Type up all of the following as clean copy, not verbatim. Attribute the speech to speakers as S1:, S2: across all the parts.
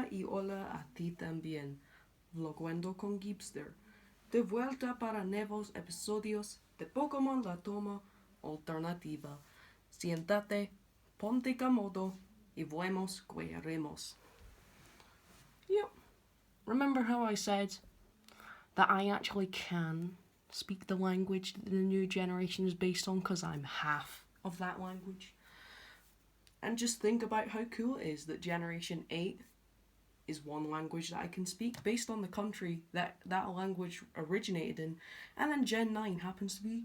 S1: Hola y hola a ti también. Vloguendo con Gipster. De vuelta para nuevos episodios de Pokémon La Toma Alternativa. Siéntate, ponte cómodo y vamos jugaremos. Yep. Remember how I said that I actually can speak the language that the new generation is based on because I'm half of that language? And just think about how cool it is that Generation 8 is one language that I can speak based on the country that that language originated in, and then Gen 9 happens to be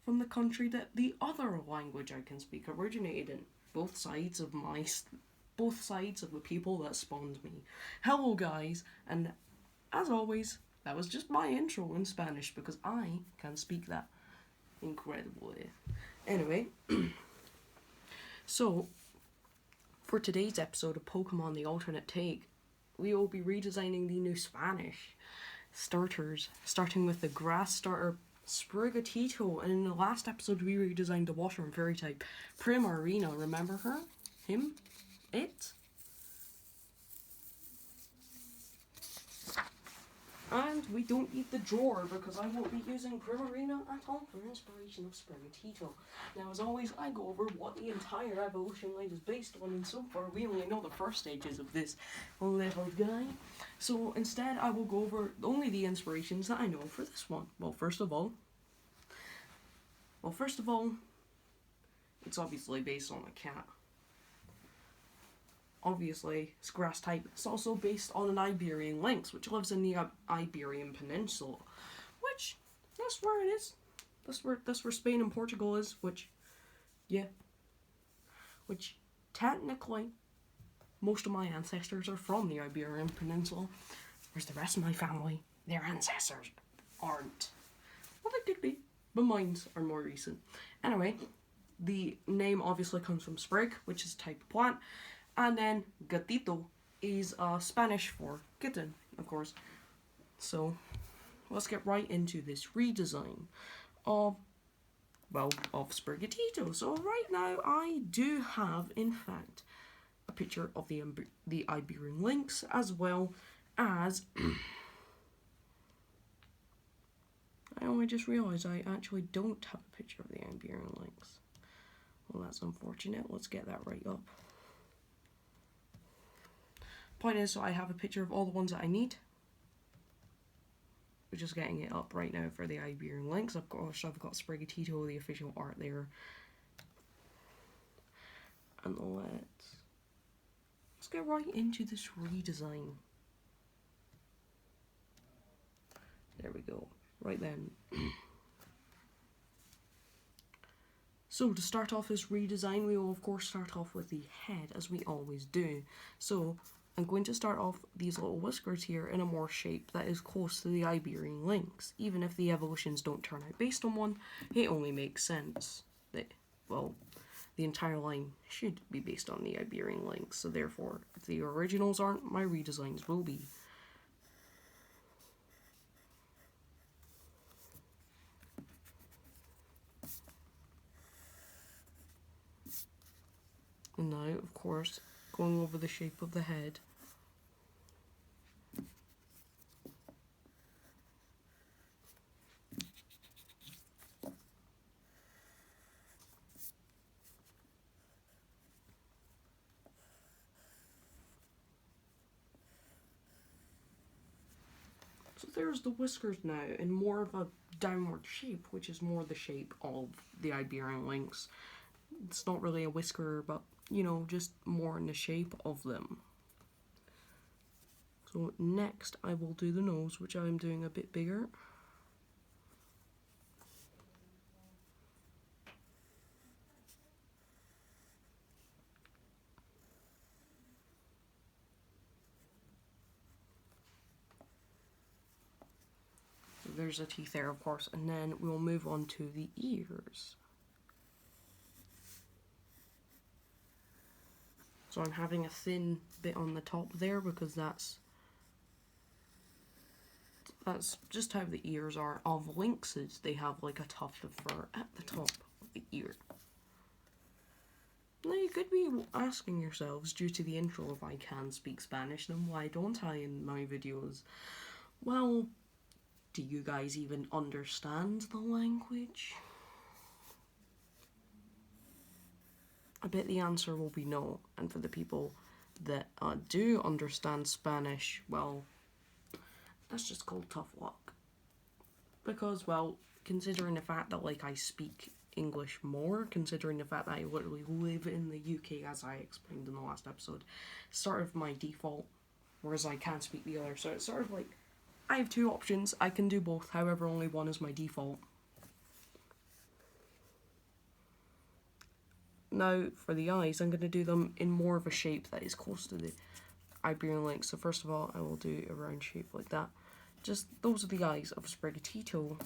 S1: from the country that the other language I can speak originated in. Both sides of the people that spawned me. Hello guys, and as always, that was just my intro in Spanish because I can speak that incredibly. Anyway, so for today's episode of Pokemon The Alternate Take, we will be redesigning the new Spanish starters, starting with the grass starter Sprigatito, and in the last episode we redesigned the water and fairy type Primarina. Remember her? Him? It? And we don't need the drawer because I won't be using Primarina at all for inspiration of Sprigatito. Now, as always, I go over what the entire evolution line is based on, and so far we only know the first stages of this little guy. So instead, I will go over only the inspirations that I know for this one. Well, first of all, it's obviously based on a cat. Obviously, it's grass type. It's also based on an Iberian lynx, which lives in the Iberian Peninsula, which that's where it is. That's where Spain and Portugal is. Which technically, most of my ancestors are from the Iberian Peninsula, whereas the rest of my family, their ancestors aren't. Well, they could be, but mine are more recent. Anyway, the name obviously comes from sprig, which is a type of plant. And then gatito is Spanish for kitten, of course. So let's get right into this redesign of Sprigatito. So right now I do have, in fact, a picture of the Iberian lynx, as well as I only just realised I actually don't have a picture of the Iberian lynx. Well, that's unfortunate. Let's get that right up. Point is, so I have a picture of all the ones that I need. We're just getting it up right now for the Iberian lynx. Of course, I've got Sprigatito, the official art there. And let's get right into this redesign. There we go. Right then. So to start off this redesign, we will of course start off with the head, as we always do. So I'm going to start off these little whiskers here in a more shape that is close to the Iberian lynx. Even if the evolutions don't turn out based on one, it only makes sense that, well, the entire line should be based on the Iberian lynx. So therefore, if the originals aren't, my redesigns will be. And now, of course, going over the shape of the head. So there's the whiskers now in more of a downward shape, which is more the shape of the Iberian lynx. It's not really a whisker, but, you know, just more in the shape of them. So next I will do the nose, which I'm doing a bit bigger. There's a teeth there, of course, and then we'll move on to the ears. So I'm having a thin bit on the top there because that's just how the ears are of lynxes. They have like a tuft of fur at the top of the ear. Now you could be asking yourselves, due to the intro, if I can speak Spanish, then why don't I in my videos? Well, do you guys even understand the language? I bet the answer will be no, and for the people that do understand Spanish, well, that's just called tough luck. Because, well, considering the fact that, like, I speak English more, considering the fact that I literally live in the UK, as I explained in the last episode, it's sort of my default, whereas I can't speak the other, so it's sort of like, I have two options, I can do both, however only one is my default. Now, for the eyes, I'm going to do them in more of a shape that is close to the Iberian lynx. So first of all, I will do a round shape like that. Just, those are the eyes of Sprigatito.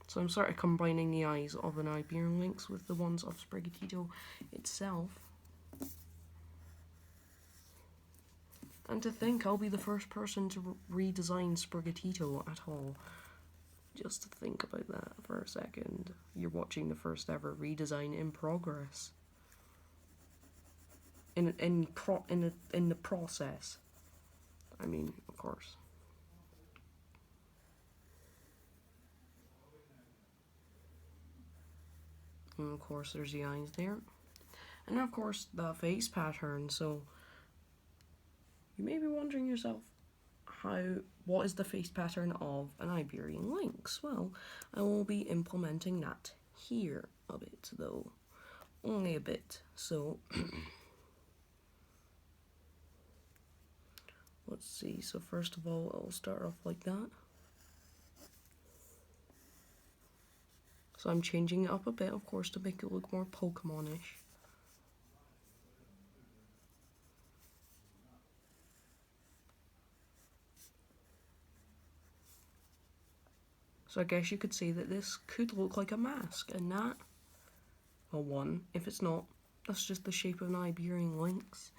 S1: So I'm sort of combining the eyes of an Iberian lynx with the ones of Sprigatito itself. And to think I'll be the first person to redesign Sprigatito at all. Just to think about that for a second. You're watching the first ever redesign in progress. In the process. I mean, of course. And of course there's the eyes there. And of course the face pattern, so you may be wondering yourself, what is the face pattern of an Iberian lynx? Well, I will be implementing that here a bit though. Only a bit. So let's see, so first of all I'll start off like that. So I'm changing it up a bit, of course, to make it look more Pokemon-ish. So I guess you could say that this could look like a mask, and that, well, one, if it's not, that's just the shape of an Iberian lynx.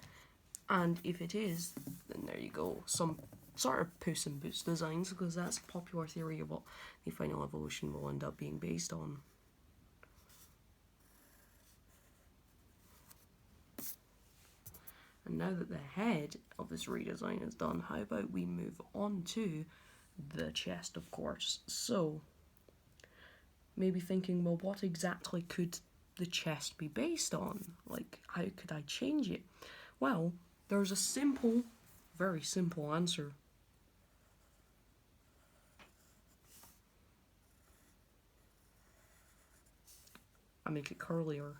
S1: And if it is, then there you go, some sort of Puss in Boots designs, because that's a popular theory of what the final evolution will end up being based on. And now that the head of this redesign is done, how about we move on to the chest, of course. So, maybe thinking, well, what exactly could the chest be based on? Like, how could I change it? Well, there's a simple, very simple answer. I make it curlier.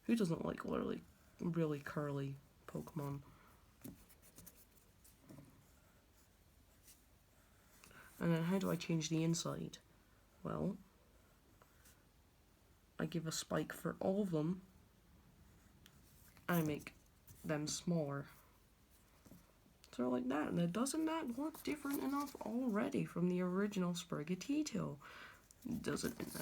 S1: Who doesn't like literally really curly Pokemon? And then how do I change the inside? Well, I give a spike for all of them. I make them smaller. So like that. Now doesn't that look different enough already from the original Sprigatito? Doesn't it now?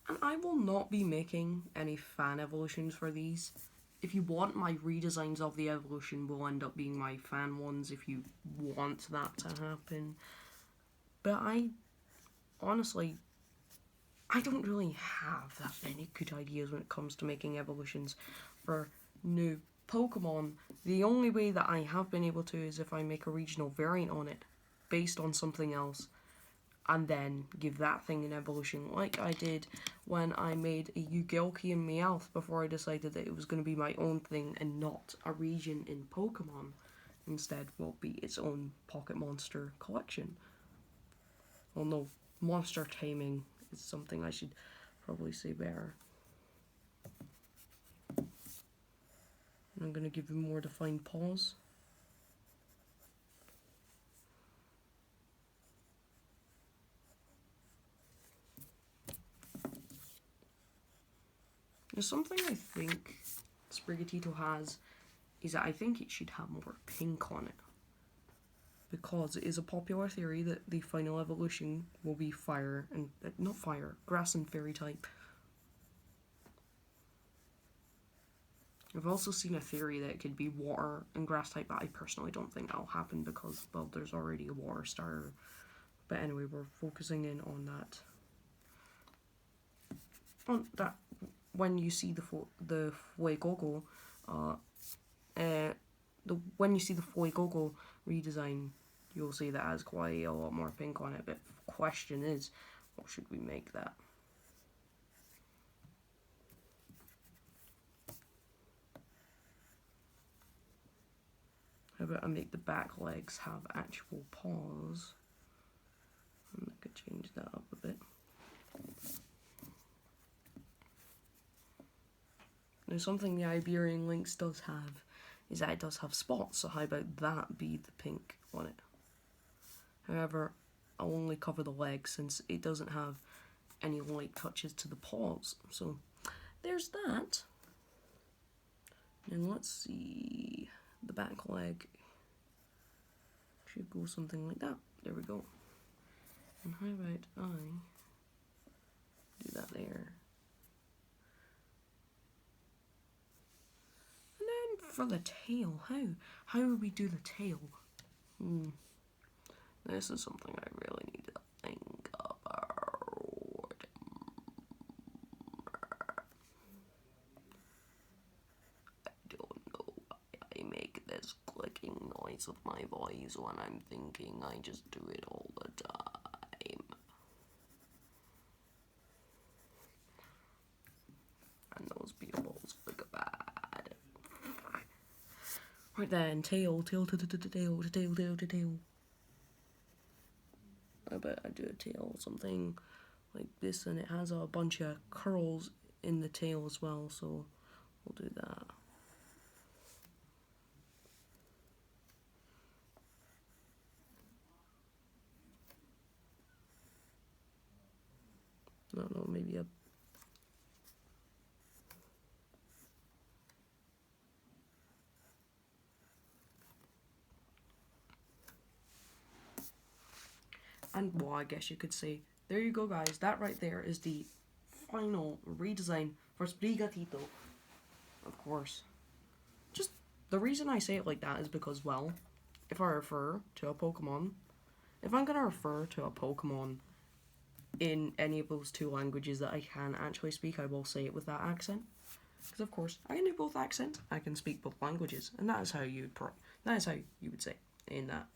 S1: And I will not be making any fan evolutions for these. If you want, my redesigns of the evolution will end up being my fan ones if you want that to happen. But honestly, I don't really have that many good ideas when it comes to making evolutions for new Pokemon. The only way that I have been able to is if I make a regional variant on it based on something else, and then give that thing an evolution, like I did when I made a Yugelki and Meowth before I decided that it was going to be my own thing and not a region in Pokemon. Instead, will be its own Pocket Monster collection. Well, no, monster taming is something I should probably say better. And I'm going to give him more defined paws. There's something I think Sprigatito has, is that I think it should have more pink on it. because it is a popular theory that the final evolution will be fire and not fire, grass and fairy type. I've also seen a theory that it could be water and grass type, but I personally don't think that'll happen because, well, there's already a water starter. But anyway, we're focusing in on that. When you see the Fuegogo, when you see the Fuegogo redesign, you'll see that has quite a lot more pink on it. But the question is, what should we make that? How about I make the back legs have actual paws? And I could change that up a bit. Now, something the Iberian Lynx does have is that it does have spots, so how about that be the pink on it? However, I'll only cover the legs since it doesn't have any light touches to the paws. So there's that. And let's see, the back leg should go something like that. There we go. And how about I do that there? And then for the tail, how would we do the tail? This is something I really need to think about. I don't know why I make this clicking noise with my voice when I'm thinking. I just do it all the time. And those beetles look bad. Right then, tail. I bet I do a tail, something like this, and it has a bunch of curls in the tail as well, so we'll do that. I don't know, maybe a and well, I guess you could say, there you go guys, that right there is the final redesign for Sprigatito. Of course. Just, the reason I say it like that is because, well, if I refer to a Pokemon, if I'm gonna refer to a Pokemon in any of those two languages that I can actually speak, I will say it with that accent. Because of course, I can do both accents, I can speak both languages, and that is how you would say in that.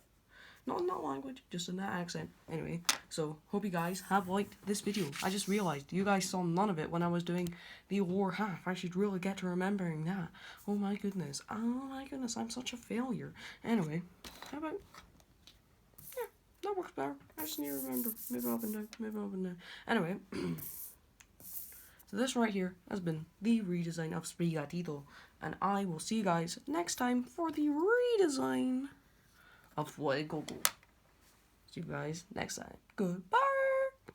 S1: Not in that language, just in that accent. Anyway, so hope you guys have liked this video. I just realized you guys saw none of it when I was doing the lower half. I should really get to remembering that. Oh my goodness, I'm such a failure. Anyway, how about, yeah, that works better. I just need to remember. Move up and down. Anyway, so this right here has been the redesign of Sprigatito, and I will see you guys next time for the redesign of Fuegogo. See you guys next time. Goodbye.